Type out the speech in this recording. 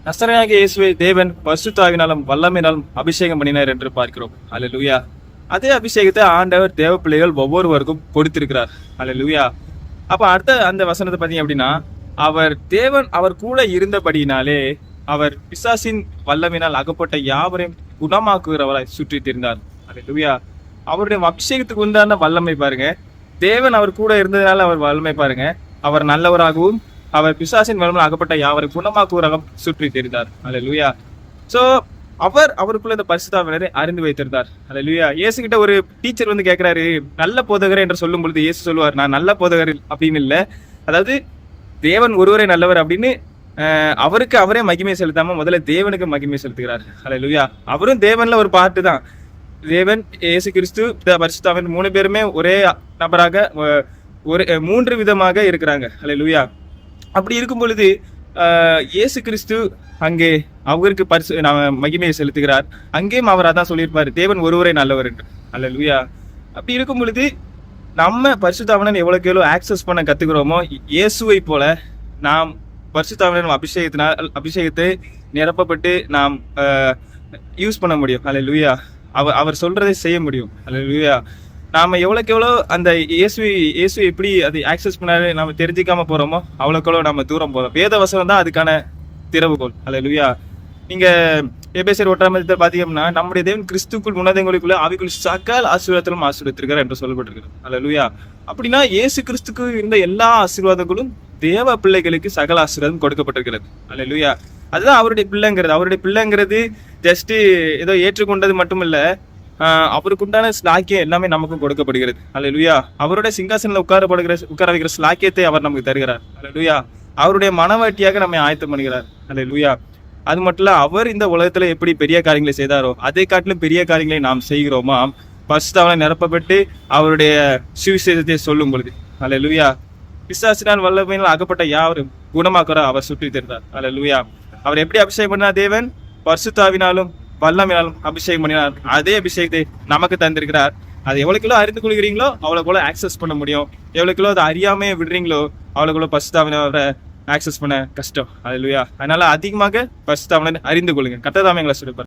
நசரேயனாகிய இயேசுவை தேவன் பரிசுத்த ஆவியினாலும் வல்லமையினாலும் அபிஷேகம் பண்ணினார் என்று பார்க்கிறோம். அல்லேலூயா. அதே அபிஷேகத்தை ஆண்டவர் தேவ பிள்ளைகள் ஒவ்வொருவருக்கும் கொடுத்திருக்கிறார். அல்லேலூயா. அப்ப அடுத்த அந்த வசனத்தை பார்த்தீங்க அப்படின்னா, அவர் தேவன் அவர் கூட இருந்தபடியினாலே அவர் பிசாசின் வல்லமையினால் அகப்பட்ட யாவரையும் குணமாக்குகிறவராய் சுற்றி திரிந்தார். அல்லேலூயா. அவருடைய அபிஷேகத்துக்கு உண்டான வல்லமை பாருங்க. தேவன் அவர் கூட இருந்ததுனால அவர் வல்லமை பாருங்க. அவர் நல்லவராகவும் அவர் பிசாசின் வல்லமையில் அகப்பட்ட யாவரை குணமாக்குவராக சுற்றி தெரிந்தார். அல்லேலூயா. சோ அவருக்குள்ள இந்த பரிசுத்த ஆவியானவரை அறிந்து வைத்திருந்தார். அல்லேலூயா. இயேசு கிட்ட ஒரு டீச்சர் வந்து கேட்கிறாரு, நல்ல போதகர் என்று சொல்லும் பொழுது இயேசு சொல்லுவார், நான் நல்ல போதகர் அப்படின்னு இல்லை, அதாவது தேவன் ஒருவரே நல்லவர் அப்படின்னு அவருக்கு அவரே மகிமை செலுத்தாம முதல்ல தேவனுக்கு மகிமை செலுத்துகிறார். அல்லேலூயா. அவரும் தேவன்ல ஒரு பார்ட்டு தான். தேவன், இயேசு கிறிஸ்து, பரிசுத்த ஆவியானவர் 3 பேருமே ஒரே நபராக ஒரு 3 விதமாக இருக்கிறாங்க. அல்லேலூயா. அப்படி இருக்கும் பொழுது இயேசு கிறிஸ்து அங்கே அவருக்கு மகிமையை செலுத்துகிறார். அங்கேயும் அவர் அதான் சொல்லியிருப்பாரு, தேவன் ஒருவரே நல்லவர் என்று. அல்லேலூயா. அப்படி இருக்கும் பொழுது நம்ம பரிசுத்த ஆவியானவரை எவ்வளவுக்கு எவ்வளவு ஆக்சஸ் பண்ண கத்துக்கிறோமோ, இயேசுவை போல நாம் பரிசுத்த ஆவியானவர் அபிஷேகத்தை நிரப்பப்பட்டு நாம் யூஸ் பண்ண முடியும். அல்லேலூயா. அவர் சொல்றதை செய்ய முடியும். அல்லேலூயா. நாம எவ்வளவுக்கு எவ்வளோ அந்த இயேசு எப்படி அதை ஆக்சஸ் பண்ணாரு நம்ம தெரிஞ்சுக்காம போறோமோ அவ்வளோக்கு எவ்வளோ நம்ம தூரம் போறோம். வேத வசனம் தான் அதுக்கான திறவுகோல். அல்லேலூயா. நீங்க எபேசியர் 1 பாத்தீங்கன்னா, நம்முடைய தேவன் கிறிஸ்துக்குள் உன்னதங்களுக்குள்ள ஆவிக்குள் சகல ஆசீர்வாதத்திலும் ஆசீர்வதித்திருக்கிறார் என்று சொல்லப்பட்டிருக்கிறது. அல்லேலூயா. அப்படின்னா இயேசு கிறிஸ்துக்கு இருந்த எல்லா ஆசீர்வாதங்களும் தேவ பிள்ளைகளுக்கு சகல ஆசீர்வாதம் கொடுக்கப்பட்டிருக்கிறது. அல்லேலூயா. அதுதான் அவருடைய பிள்ளைங்கிறது ஜஸ்ட் ஏதோ ஏற்றுக்கொண்டது மட்டும் இல்ல, அவருக்குண்டான ஸ்லாக்கியம் எல்லாமே நமக்கும் கொடுக்கப்படுகிறது. அல்லேலூயா. அவருடைய சிங்காசனில் உட்கார வைக்கிற ஸ்லாக்கியத்தை அவர் நமக்கு தருகிறார். அல்லேலூயா. அவருடைய மனவாட்டியாக நம்மை ஆயத்தம் பண்ணுகிறார். அல்லேலூயா. அது மட்டும் இல்ல, அவர் இந்த உலகத்துல எப்படி பெரிய காரியங்களை செய்தாரோ அதை காட்டிலும் பெரிய காரியங்களை நாம் செய்கிறோமா பரிசுத்த ஆவியானவரால் நிரப்பப்பட்டு அவருடைய சுவிசேஷத்தை சொல்லும் பொழுது. அல்லேலூயா. பிசாசினால் வல்லமையினால் அகப்பட்ட யாவரும் குணமாக்குற அவர் சுற்றி தெரிந்தார். அல்லேலூயா. அவர் எப்படி அபிஷேகம் பண்ணார்? தேவன் பரிசுத்த ஆவியினாலும் வல்லமையினாலும் அபிஷேகம் பண்ணினார். அதே அபிஷேகத்தை நமக்கு தந்திருக்கிறார். அது எவ்வளவுக்குள்ள அறிந்து கொள்கிறீங்களோ அவ்வளவுக்குள்ள ஆக்சஸ் பண்ண முடியும். எவ்வளவுக்குள்ள அதை அறியாமே விடுறீங்களோ அவ்வளவுக்குள்ள பரிசுத்த ஆவியானவரை ஆக்சஸ் பண்ண கஷ்டம். அல்லேலூயா. அதனால அதிகமாக பரிசுத்த ஆவியானவரை அறிந்து கொள்ளுங்க. கர்த்தர் தாமே எங்களை சொல்லிப்பார்.